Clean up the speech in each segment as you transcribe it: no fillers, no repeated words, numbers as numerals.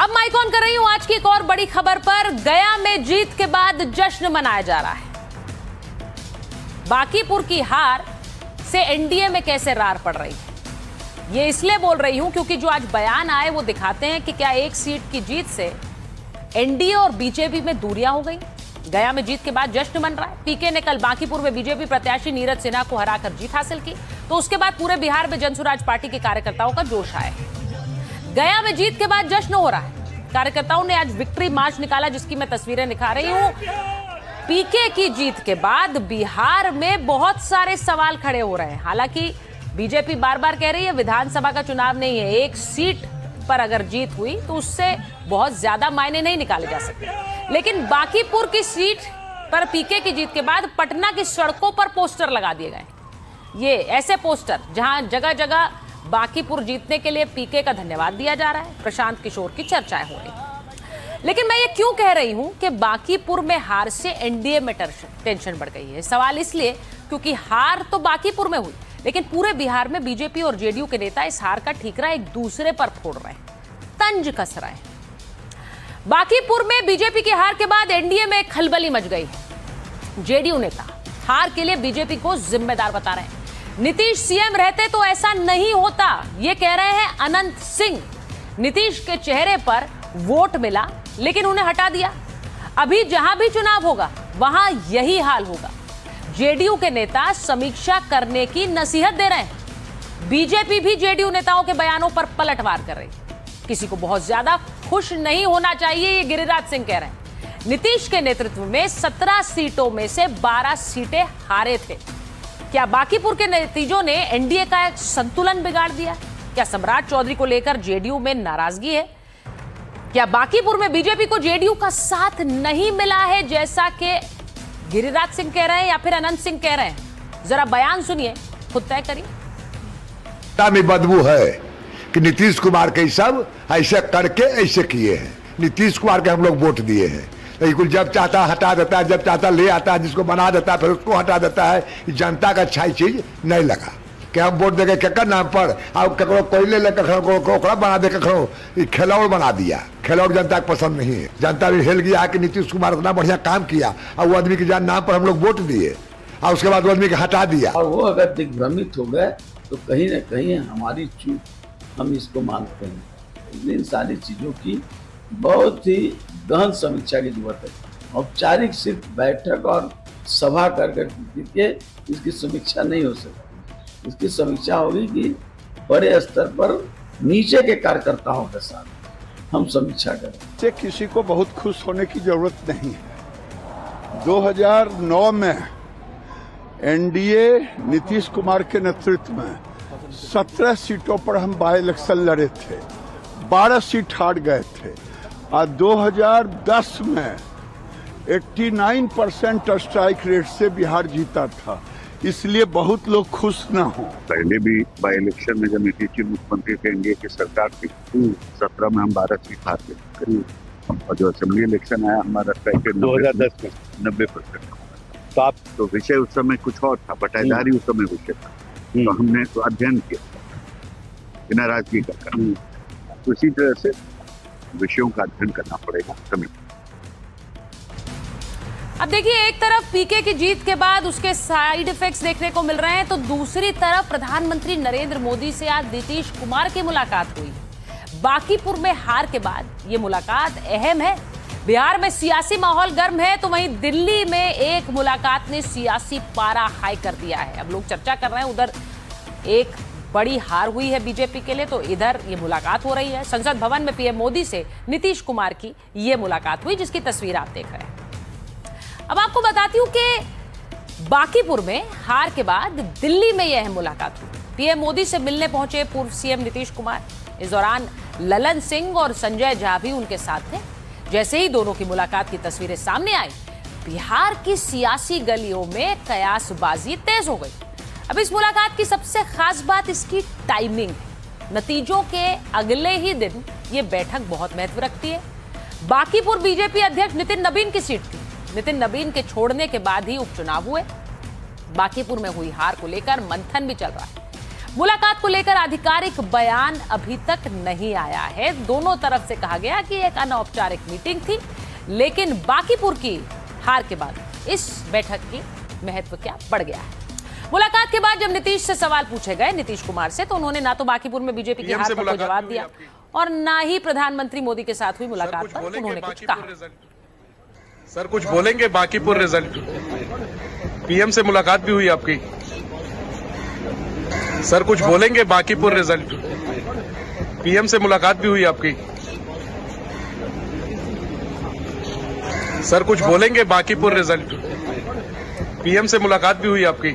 अब mic on कर रही हूं आज की एक और बड़ी खबर पर। गया में जीत के बाद जश्न मनाया जा रहा है। बांकीपुर की हार से एनडीए में कैसे रार पड़ रही है, ये इसलिए बोल रही हूं क्योंकि जो आज बयान आए वो दिखाते हैं कि क्या एक सीट की जीत से एनडीए और बीजेपी में दूरियां हो गई। गया में जीत के बाद जश्न मन रहा है। पीके ने कल बांकीपुर में बीजेपी प्रत्याशी नीरज सिन्हा को हराकर जीत हासिल की, तो उसके बाद पूरे बिहार में जनसुराज पार्टी के कार्यकर्ताओं का जोश आया है। गया में जीत के बाद जश्न हो रहा है। कार्यकर्ताओं ने आज विक्ट्री मार्च निकाला, जिसकी मैं तस्वीरें दिखा रही हूं। पीके की जीत के बाद बिहार में बहुत सारे सवाल खड़े हो रहे हैं। हालांकि बीजेपी बार बार कह रही है विधानसभा का चुनाव नहीं है, एक सीट पर अगर जीत हुई तो उससे बहुत ज्यादा मायने नहीं निकाले जा सकते। लेकिन बांकीपुर की सीट पर पीके की जीत के बाद पटना की सड़कों पर पोस्टर लगा दिए गए। ये ऐसे पोस्टर जहां जगह जगह बांकीपुर जीतने के लिए पीके का धन्यवाद दिया जा रहा है। प्रशांत किशोर की चर्चाएं हो रही। लेकिन मैं ये क्यों कह रही हूं कि बांकीपुर में हार से एनडीए में टेंशन बढ़ गई है। सवाल इसलिए क्योंकि हार तो बांकीपुर में हुई, लेकिन पूरे बिहार में बीजेपी और जेडीयू के नेता इस हार का ठीकरा एक दूसरे पर फोड़ रहे हैं, तंज कस रहे हैं। बांकीपुर में बीजेपी की हार के बाद एनडीए में खलबली मच गई है। जेडीयू नेता हार के लिए बीजेपी को जिम्मेदार बता रहे हैं। नीतीश सीएम रहते तो ऐसा नहीं होता, ये कह रहे हैं अनंत सिंह। नीतीश के चेहरे पर वोट मिला लेकिन उन्हें हटा दिया। अभी जहां भी चुनाव होगा वहां यही हाल होगा। जेडीयू के नेता समीक्षा करने की नसीहत दे रहे हैं। बीजेपी भी जेडीयू नेताओं के बयानों पर पलटवार कर रही है। किसी को बहुत ज्यादा खुश नहीं होना चाहिए, ये गिरिराज सिंह कह रहे हैं। नीतीश के नेतृत्व में 17 सीटों में से 12 सीटें हारे थे। क्या बांकीपुर के नतीजों ने एनडीए का संतुलन बिगाड़ दिया? क्या सम्राट चौधरी को लेकर जेडीयू में नाराजगी है? क्या बांकीपुर में बीजेपी को जेडीयू का साथ नहीं मिला है, जैसा कि गिरिराज सिंह कह रहे हैं या फिर अनंत सिंह कह रहे हैं? जरा बयान सुनिए, खुद तय करिए। में बदबू है कि नीतीश कुमार के सब ऐसे करके ऐसे किए हैं। नीतीश कुमार के हम लोग वोट दिए हैं, लेकिन जब चाहता हटा देता है, जब चाहता ले आता है, जिसको बना देता है फिर उसको हटा देता है। जनता का अच्छाई चीज नहीं लगा कि हम वोट देंगे केकर नाम पर, और ककरो कोयले ले कोकड़ा बना दे, ककरो खिलौड़ बना दिया। खिलौड़ जनता को पसंद नहीं है। जनता भी हिल गया कि नीतीश कुमार इतना बढ़िया काम किया और वो आदमी के नाम पर हम लोग वोट दिए और उसके बाद वो आदमी को हटा दिया। और वो अगर दिग्भ्रमित हो गए तो कहीं ना कहीं हमारी चूक, हम इसको मानते हैं। इसलिए इन सारी चीजों की बहुत ही गहन समीक्षा की जरूरत है। औपचारिक सिर्फ बैठक और सभा करके इसकी समीक्षा नहीं हो सकती। इसकी समीक्षा होगी कि बड़े स्तर पर नीचे के कार्यकर्ताओं के साथ हम समीक्षा करें। से किसी को बहुत खुश होने की जरूरत नहीं है। 2009 में एनडीए नीतीश कुमार के नेतृत्व में 17 सीटों पर हम बाई इलेक्शन लड़े थे, 12 सीट हार गए थे। और 2010 में 89% स्ट्राइक रेट से बिहार जीता था। इसलिए बहुत लोग खुश न हो। पहले भी बाई इलेक्शन में जब नीतीश जी मुख्यमंत्री थे, एनडीए की सरकार थी, 17 में हम 12 सीट हार गए करीब। और जो असेंबली इलेक्शन आया हमारा 2010 में 90%। तो आप तो विषय उस समय कुछ और था, बटाईदारी उस समय विषय था। तो हमने तो अध्ययन किया बिना राजनीति का करना। तो इसी तरह से विषयों का अध्ययन करना पड़ेगा समय। अब देखिए, एक तरफ पीके की जीत के बाद उसके साइड इफेक्ट्स देखने को मिल रहे हैं, तो दूसरी तरफ प्रधानमंत्री नरेंद्र मोदी से आज नीतीश कुमार की मुलाकात हुई। बांकीपुर में हार के बाद ये मुलाकात अहम है। बिहार में सियासी माहौल गर्म है, तो वहीं दिल्ली में एक मुलाकात ने सियासी पारा हाई कर दिया है। अब लोग चर्चा कर रहे हैं, उधर एक बड़ी हार हुई है बीजेपी के लिए, तो इधर ये मुलाकात हो रही है। संसद भवन में पीएम मोदी से नीतीश कुमार की ये मुलाकात हुई, जिसकी तस्वीर आप देख रहे हैं। अब आपको बताती हूं कि बांकीपुर में हार के बाद दिल्ली में यह मुलाकात हुई। पीएम मोदी से मिलने पहुंचे पूर्व सीएम नीतीश कुमार। इस दौरान ललन सिंह और संजय झा भी उनके साथ थे। जैसे ही दोनों की मुलाकात की तस्वीरें सामने आई, बिहार की सियासी गलियों में कयासबाजी तेज हो गई। अब इस मुलाकात की सबसे खास बात इसकी टाइमिंग है। नतीजों के अगले ही दिन ये बैठक बहुत महत्व रखती है। बांकीपुर बीजेपी अध्यक्ष नितिन नबीन की सीट थी। नितिन नबीन के छोड़ने के बाद ही उपचुनाव हुए। बांकीपुर में हुई हार को लेकर मंथन भी चल रहा है। मुलाकात को लेकर आधिकारिक बयान अभी तक नहीं आया है। दोनों तरफ से कहा गया कि एक अनौपचारिक मीटिंग थी, लेकिन बांकीपुर की हार के बाद इस बैठक की महत्व क्या बढ़ गया है। मुलाकात के बाद जब नीतीश से सवाल पूछे गए नीतीश कुमार से, तो उन्होंने ना तो बांकीपुर में बीजेपी की हार पर कोई जवाब दिया और ना ही प्रधानमंत्री मोदी के साथ हुई मुलाकात पर उन्होंने कुछ कहा। सर कुछ बोलेंगे बांकीपुर रिजल्ट? पीएम से मुलाकात भी हुई आपकी? सर कुछ बोलेंगे बांकीपुर रिजल्ट? पीएम से मुलाकात भी हुई आपकी? सर कुछ बोलेंगे बांकीपुर रिजल्ट? पीएम से मुलाकात भी हुई आपकी?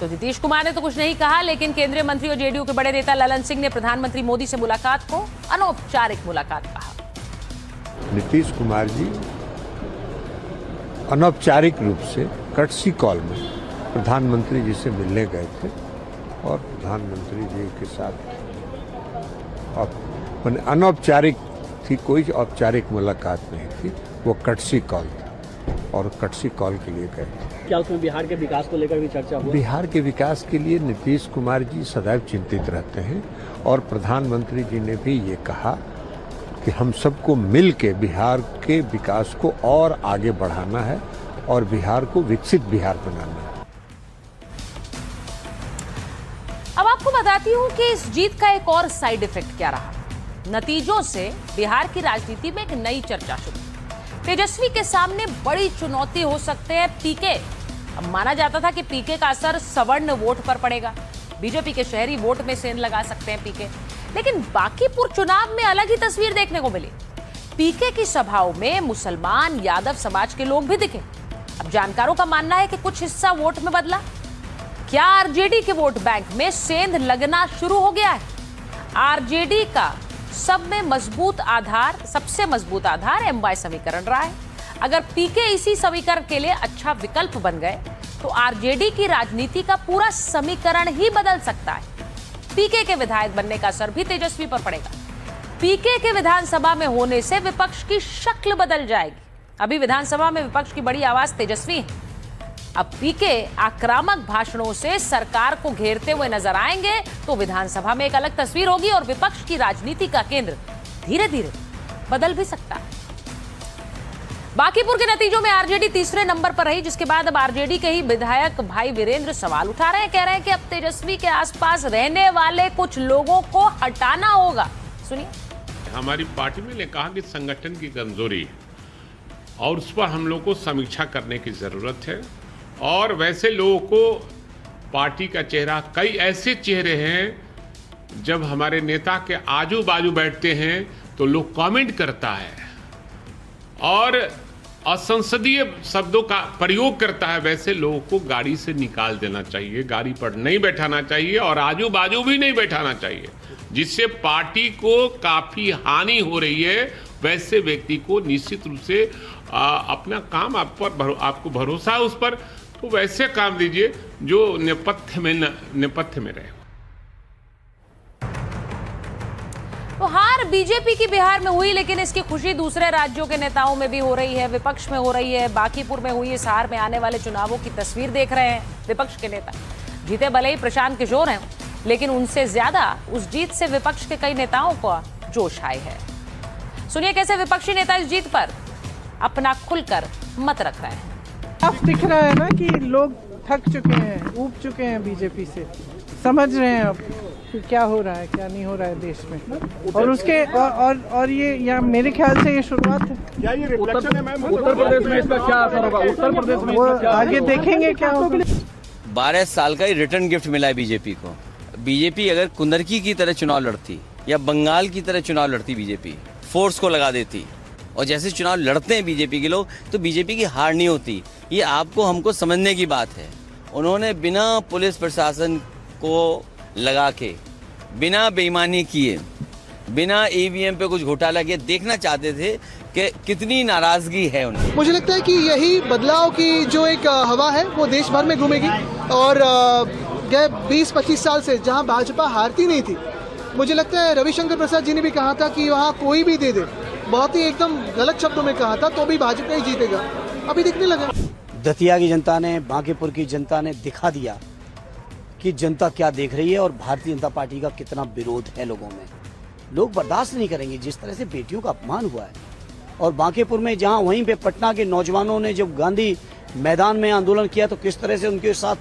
तो नीतीश कुमार ने तो कुछ नहीं कहा, लेकिन केंद्रीय मंत्री और जेडीयू के बड़े नेता ललन सिंह ने प्रधानमंत्री मोदी से मुलाकात को अनौपचारिक मुलाकात कहा। नीतीश कुमार जी अनौपचारिक रूप से कर्टसी कॉल में प्रधानमंत्री जी से मिलने गए थे और प्रधानमंत्री जी के साथ अनौपचारिक थी, कोई औपचारिक मुलाकात नहीं थी, वो कर्टसी कॉल था और कर्टसी कॉल के लिए गए थे। क्या उसमें बिहार के विकास को लेकर भी चर्चा हुई? बिहार के विकास के लिए नीतीश कुमार जी सदैव चिंतित रहते हैं और प्रधानमंत्री जी ने भी ये कहा कि हम सबको मिल के बिहार के विकास को और आगे बढ़ाना है और बिहार को विकसित बिहार बनाना है। अब आपको बताती हूं कि इस जीत का एक और साइड इफेक्ट क्या रहा। नतीजों से बिहार की राजनीति में एक नई चर्चा शुरू। तेजस्वी के सामने बड़ी चुनौती हो सकते हैं पीके। अब माना जाता था कि पीके का असर सवर्ण वोट पर पड़ेगा, बीजेपी के शहरी वोट में सेंध लगा सकते हैं पीके, लेकिन बांकीपुर चुनाव में अलग ही तस्वीर देखने को मिली। पीके की सभाओं में मुसलमान यादव समाज के लोग भी दिखे। अब जानकारों का मानना है कि कुछ हिस्सा वोट में बदला। क्या आरजेडी के वोट बैंक में सेंध लगना शुरू हो गया है? आरजेडी का सबसे मजबूत आधार एमवाई समीकरण रहा है। अगर पीके इसी समीकरण के लिए अच्छा विकल्प बन गए तो आरजेडी की राजनीति का पूरा समीकरण ही बदल सकता है। पीके के विधायक बनने का असर भी तेजस्वी पर पड़ेगा। पीके के विधानसभा में होने से विपक्ष की शक्ल बदल जाएगी। अभी विधानसभा में विपक्ष की बड़ी आवाज तेजस्वी है। अब पीके आक्रामक भाषणों से सरकार को घेरते हुए नजर आएंगे तो विधानसभा में एक अलग तस्वीर होगी और विपक्ष की राजनीति का केंद्र धीरे धीरे बदल भी सकता है। बांकीपुर के नतीजों में आरजेडी तीसरे नंबर पर रही, जिसके बाद अब आरजेडी के ही विधायक भाई वीरेंद्र सवाल उठा रहे हैं। कह रहे हैं कि अब तेजस्वी के आसपास रहने वाले कुछ लोगों को हटाना होगा। सुनिए। हमारी पार्टी में ने कहा कि संगठन की कमजोरी है और उस पर हम लोग को समीक्षा करने की जरूरत है। और वैसे लोगों को पार्टी का चेहरा, कई ऐसे चेहरे हैं जब हमारे नेता के आजू बाजू बैठते हैं तो लोग कमेंट करता है और असंसदीय शब्दों का प्रयोग करता है। वैसे लोगों को गाड़ी से निकाल देना चाहिए, गाड़ी पर नहीं बैठाना चाहिए और आजू बाजू भी नहीं बैठाना चाहिए, जिससे पार्टी को काफी हानि हो रही है। वैसे व्यक्ति को निश्चित रूप से अपना काम आपको भरोसा है उस पर, तो वैसे काम दीजिए जो नेपथ्य में रहे। तो हार बीजेपी की बिहार में हुई, लेकिन इसकी खुशी दूसरे राज्यों के नेताओं में भी हो रही है, विपक्ष में हो रही है। बांकीपुर में हुई इस हार में आने वाले चुनावों की तस्वीर देख रहे हैं विपक्ष के नेता। जीते भले ही प्रशांत किशोर हैं, लेकिन उनसे ज्यादा उस जीत से विपक्ष के कई नेताओं को जोश आए है। सुनिए कैसे विपक्षी नेता इस जीत पर अपना खुलकर मत रख रहे हैं। साफ दिख रहा है ना कि लोग थक चुके हैं, ऊब चुके हैं बीजेपी से, समझ रहे हैं अब कि क्या हो रहा है क्या नहीं हो रहा है देश में। और उसके और ये या मेरे ख्याल से ये शुरुआत है। क्या ये रिफ्लेक्शन है मैम? उत्तर प्रदेश में इसका क्या असर होगा? उत्तर प्रदेश में वो आगे देखेंगे क्या होगा। 12 साल का ही रिटर्न गिफ्ट मिला है बीजेपी को। बीजेपी अगर कुंदरकी की तरह चुनाव लड़ती या बंगाल की तरह चुनाव लड़ती, बीजेपी फोर्स को लगा देती, और जैसे चुनाव लड़ते हैं बीजेपी के लोग, तो बीजेपी की हार नहीं होती। ये आपको हमको समझने की बात है। उन्होंने बिना पुलिस प्रशासन को लगा के, बिना बेईमानी किए, बिना ईवीएम पे कुछ घोटाला किए, देखना चाहते थे कि कितनी नाराजगी है उनकी। मुझे लगता है कि यही बदलाव की जो एक हवा है वो देश भर में घूमेगी। और गए 20-25 साल से जहां भाजपा हारती नहीं थी, मुझे लगता है रविशंकर प्रसाद जी ने भी कहा था कि वहाँ कोई भी दे दे, बहुत ही एकदम गलत शब्दों में कहा था, तो भी भाजपा ही जीतेगा। अभी दिखने लगा। दतिया की जनता ने, बांकीपुर की जनता ने दिखा दिया कि जनता क्या देख रही है और भारतीय जनता पार्टी का कितना विरोध है लोगों में। लोग बर्दाश्त नहीं करेंगे जिस तरह से बेटियों का अपमान हुआ है। और बांकीपुर में जहां वहीं पे पटना के नौजवानों ने जब गांधी मैदान में आंदोलन किया तो किस तरह से उनके साथ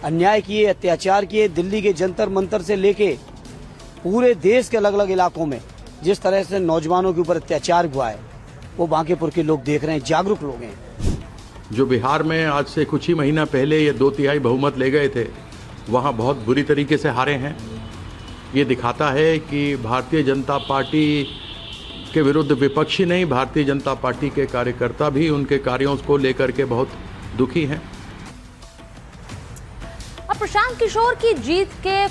अन्याय किए, अत्याचार किए, दिल्ली के जंतर मंतर से लेके पूरे देश के अलग अलग इलाकों में जिस तरह से नौजवानों के ऊपर अत्याचार हुआ है, वो बांकीपुर के लोग देख रहे हैं, जागरूक लोग हैं। जो बिहार में आज से कुछ ही महीना पहले ये 2/3 बहुमत ले गए थे, वहाँ बहुत बुरी तरीके से हारे हैं। ये दिखाता है कि भारतीय जनता पार्टी के विरुद्ध विपक्षी नहीं, भारतीय जनता पार्टी के कार्यकर्ता भी उनके कार्यों को लेकर के बहुत दुखी हैं। अब प्रशांत किशोर की जीत के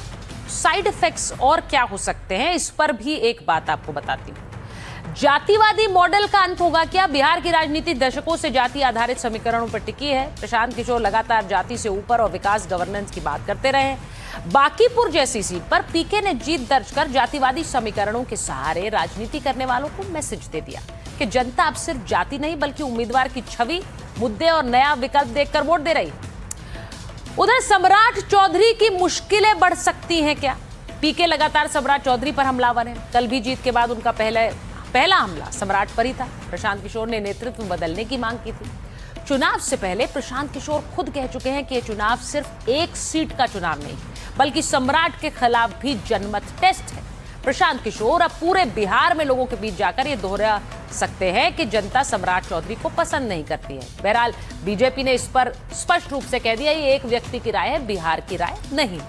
साइड इफेक्ट्स और क्या हो सकते हैं, इस पर भी एक बात आपको बताती हूँ। जातिवादी मॉडल का अंत होगा क्या? बिहार की राजनीति दशकों से जाति आधारित समीकरणों पर टिकी है। प्रशांत किशोर लगातार जाति से ऊपर और विकास गवर्नेंस की बात करते रहे हैं। बांकीपुर जैसी सीट पर पीके ने जीत दर्ज कर जातिवादी समीकरणों के सहारे राजनीति करने वालों को मैसेज दे दिया कि जनता अब सिर्फ जाति नहीं बल्कि उम्मीदवार की छवि, मुद्दे और नया विकल्प देखकर वोट दे रही। उधर सम्राट चौधरी की मुश्किलें बढ़ सकती हैं क्या? पीके लगातार सम्राट चौधरी पर हमलावर है। कल भी जीत के बाद उनका पहला हमला सम्राट पर ही था। प्रशांत किशोर ने नेतृत्व बदलने की मांग की थी। चुनाव से पहले प्रशांत किशोर खुद कह चुके हैं कि यह चुनाव सिर्फ एक सीट का चुनाव नहीं बल्कि सम्राट के खिलाफ भी जनमत टेस्ट है। प्रशांत किशोर अब पूरे बिहार में लोगों के बीच जाकर ये दोहरा सकते हैं कि जनता सम्राट चौधरी को पसंद नहीं करती है। बहरहाल बीजेपी ने इस पर स्पष्ट रूप से कह दिया ये एक व्यक्ति की राय है, बिहार की राय नहीं।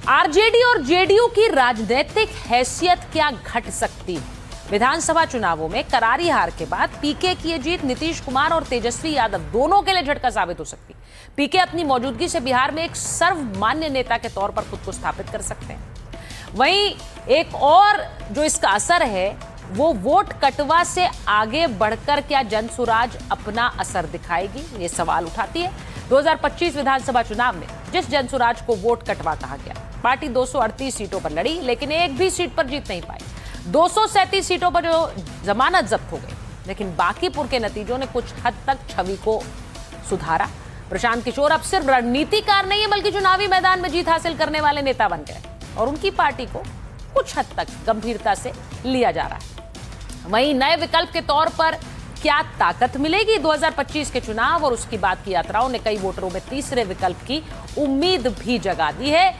आरजेडी और जेडीयू की राजनीतिक हैसियत क्या घट सकती है? विधानसभा चुनावों में करारी हार के बाद पीके की ये जीत नीतीश कुमार और तेजस्वी यादव दोनों के लिए झटका साबित हो सकती है। पीके अपनी मौजूदगी से बिहार में एक सर्वमान्य नेता के तौर पर खुद को स्थापित कर सकते हैं। वहीं एक और जो इसका असर है वो वोट कटवा से आगे बढ़कर क्या जनसुराज अपना असर दिखाएगी, ये सवाल उठाती है। 2025 विधानसभा चुनाव में जिस जनसुराज को वोट कटवा कहा गया, पार्टी 238 सीटों पर लड़ी लेकिन एक भी सीट पर जीत नहीं पाई। 237 सीटों पर जो जमानत जब्त हो गई, लेकिन बांकीपुर के नतीजों ने कुछ हद तक छवि को सुधारा। प्रशांत किशोर अब सिर्फ रणनीतिकार नहीं है बल्कि चुनावी मैदान में जीत हासिल करने वाले नेता बन गए और उनकी पार्टी को कुछ हद तक गंभीरता से लिया जा रहा है। वहीं नए विकल्प के तौर पर क्या ताकत मिलेगी? 2025 के चुनाव और उसकी बाद की यात्राओं ने कई वोटरों में तीसरे विकल्प की उम्मीद भी जगा दी है।